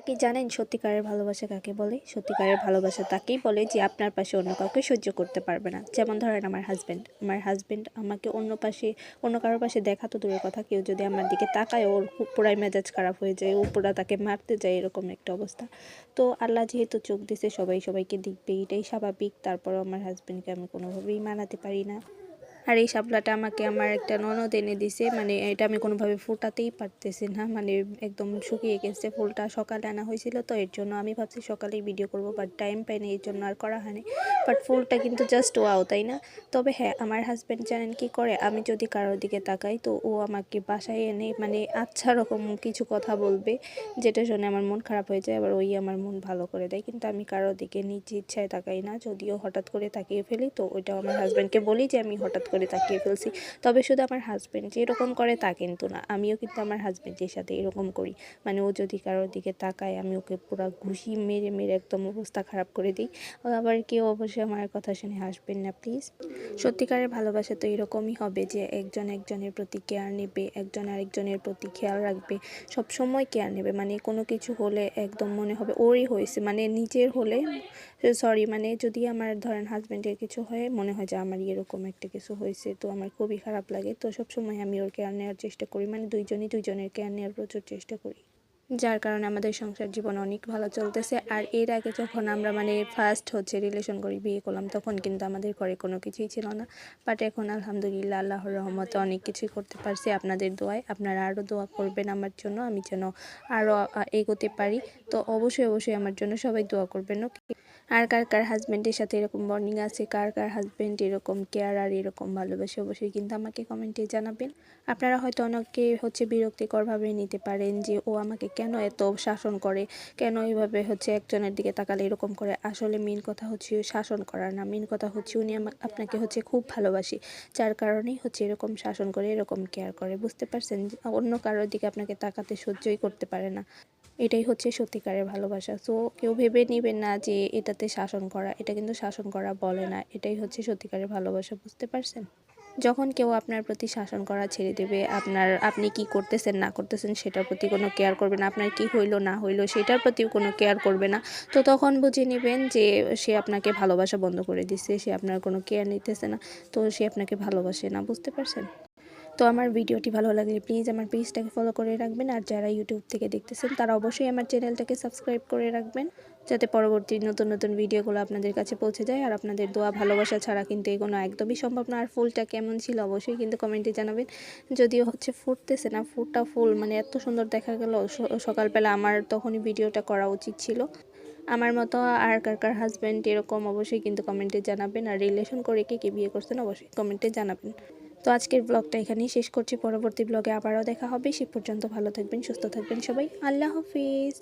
কি জানেন সত্যিকারের ভালোবাসা কাকে বলে? সত্যিকারের ভালোবাসা তাকেই বলে যে আপনার পাশে অন্য কাউকে সহ্য করতে পারবে না। যেমন ধরেন আমার হাজব্যান্ড আমাকে অন্য কারোর পাশে দেখা তো দূরের কথা, কেউ যদি আমার দিকে তাকায় ওর পুরাই মেজাজ খারাপ হয়ে যায়, ও পুরা তাকে মারতে যায়, এরকম একটা অবস্থা। তো আল্লাহ যেহেতু চোখ দিছে সবাই সবাইকে দেখবে, এটাই স্বাভাবিক। তারপরও আমার হাজব্যান্ডকে আমি কোনোভাবেই মানাতে পারি না। আর এই শাপলাটা আমাকে আমার একটা ননদ এনে দিছে, মানে এটা আমি কোনোভাবে ফোটাতেই পারতেছি না, মানে একদম শুকিয়ে গেছে। ফুলটা সকালে আনা হয়েছিল, তো এর জন্য আমি ভাবছি সকালেই ভিডিও করব, বাট টাইম পাইনি, এর জন্য আর করা হয়নি। বাট ফুলটা কিন্তু জাস্ট ওয়াও, তাই না? তবে হ্যাঁ, আমার হাজব্যান্ড জানেন কি করে, আমি যদি কারোর দিকে তাকাই তো ও আমাকে বাসায় এনে মানে আচ্ছা রকম কিছু কথা বলবে, যেটা শুনে আমার মন খারাপ হয়ে যায়, আবার ওই আমার মন ভালো করে দেয়। কিন্তু আমি কারোর দিকে নিজ ইচ্ছায় তাকাই না, যদিও হঠাৎ করে তাকিয়ে ফেলি, তো ওইটাও আমার হাজব্যান্ডকে বলি যে আমি হঠাৎ করে তাকিয়ে ফেলছি। তবে শুধু আমার হাজব্যান্ড যে এরকম করে তা কিন্তু না, আমিও কিন্তু আমার হাজব্যান্ডের সাথে এরকম করি। মানে ও যদি কারোর দিকে তাকায় আমি ওকে পুরো ঘুষি মেরে মেরে একদম অবস্থা খারাপ করে দিই। আবার কেউ অবশ্যই আমার কথা শুনে হাসবেন না প্লিজ। সত্যিকারের ভালোবাসা তো এরকমই হবে যে একজন একজনের প্রতি কেয়ার নেবে, একজন আরেকজনের প্রতি খেয়াল রাখবে, সব সময় কেয়ার নেবে। মানে কোনো কিছু হলে একদম মনে হবে ওরই হয়েছে, মানে নিজের হলে সরি, মানে যদি আমার ধরেন হাজব্যান্ডের কিছু হয় মনে হয় যে আমারই এরকম একটা কিছু হয়েছে, তো আমার খুবই খারাপ লাগে। তো সবসময় আমি ওর কেয়ার নেওয়ার চেষ্টা করি, মানে দুইজনই দুইজনের কেয়ার নেওয়ার প্রচুর চেষ্টা করি, যার কারণে আমাদের সংসার জীবন অনেক ভালো চলতেছে। আর এর আগে যখন আমরা মানে ফার্স্ট রিলেশন করি, বিয়ে করলাম, তখন কিন্তু আমাদের ঘরে কোনো কিছুই ছিল না। বাট এখন আলহামদুলিল্লাহ আল্লাহর রহমতে অনেক কিছুই করতে পারছি আপনাদের দোয়ায়। আপনারা আরও দোয়া করবেন আমার জন্য, আমি যেন আরও এগোতে পারি। তো অবশ্যই অবশ্যই আমার জন্য সবাই দোয়া করবেন, ওকে? আর কার কার হাজব্যান্ডের সাথে এরকম বন্ডিং আছে, কার কার হাজব্যান্ড এরকম কেয়ার আর এরকম ভালোবাসে, অবশ্যই কিন্তু আমাকে কমেন্টে জানাবেন। আপনারা হয়তো অনেকে বিরক্তিকরভাবে নিতে পারেন যে ও আমাকে কেন এত শাসন করে, কেন এইভাবে একজনের দিকে তাকালে এরকম করে। আসলে মেন কথা হচ্ছে শাসন করা না, মেন কথা হচ্ছে উনি আপনাকে খুব ভালোবাসে, যার কারণেই এরকম শাসন করে, এরকম কেয়ার করে। বুঝতে পারছেন? অন্য কারোর দিকে আপনাকে তাকাতে সহ্যই করতে পারে না। এটাই সত্যিকারের ভালোবাসা। সো কেউ ভেবে নেবেন না যে এটাতে শাসন করা, এটা কিন্তু শাসন করা বলে না, এটাই সত্যিকারের ভালোবাসা। বুঝতে পারছেন? যখন কেউ আপনার প্রতি শাসন করা ছেড়ে দেবে, আপনি কি করতেছেন না করতেছেন সেটার প্রতি কোনো কেয়ার করবে না, আপনার কি হইলো না হইলো সেটার প্রতিও কোনো কেয়ার করবে না, তো তখন বুঝে নেবেন যে সে আপনাকে ভালোবাসা বন্ধ করে দিচ্ছে, সে আপনার কোনো কেয়ার নিতেছে না, তো সে আপনাকে ভালোবাসে না। বুঝতে পারছেন? তো আমার ভিডিওটি ভালো লাগলে প্লিজ আমার পেজটাকে ফলো করে রাখবেন, আর যারা ইউটিউব থেকে দেখতেছেন তারা অবশ্যই আমার চ্যানেলটাকে সাবস্ক্রাইব করে রাখবেন, যাতে পরবর্তী নতুন নতুন ভিডিওগুলো আপনাদের কাছে পৌঁছে যায়। আর আপনাদের দোয়া ভালোবাসা ছাড়া কিন্তু এগোনো একদমই সম্ভব না। আর ফুলটা কেমন ছিল অবশ্যই কিন্তু কমেন্টে জানাবেন। যদিও ফুটতেছে না, ফুল মানে এত সুন্দর দেখা গেল সকালবেলা, আমার তখনই ভিডিওটা করা উচিত ছিল। আমার মতো আর কার কার হাজব্যান্ড এরকম অবশ্যই কিন্তু কমেন্টে জানাবেন, আর রিলেশন করে কে কে বিয়ে করছেন অবশ্যই কমেন্টে জানাবেন। তো আজকের ব্লগটা এখানেই শেষ করছি, পরবর্তী ব্লগে আবারও দেখা হবে। সে পর্যন্ত ভালো থাকবেন, সুস্থ থাকবেন সবাই। আল্লাহ হাফিজ।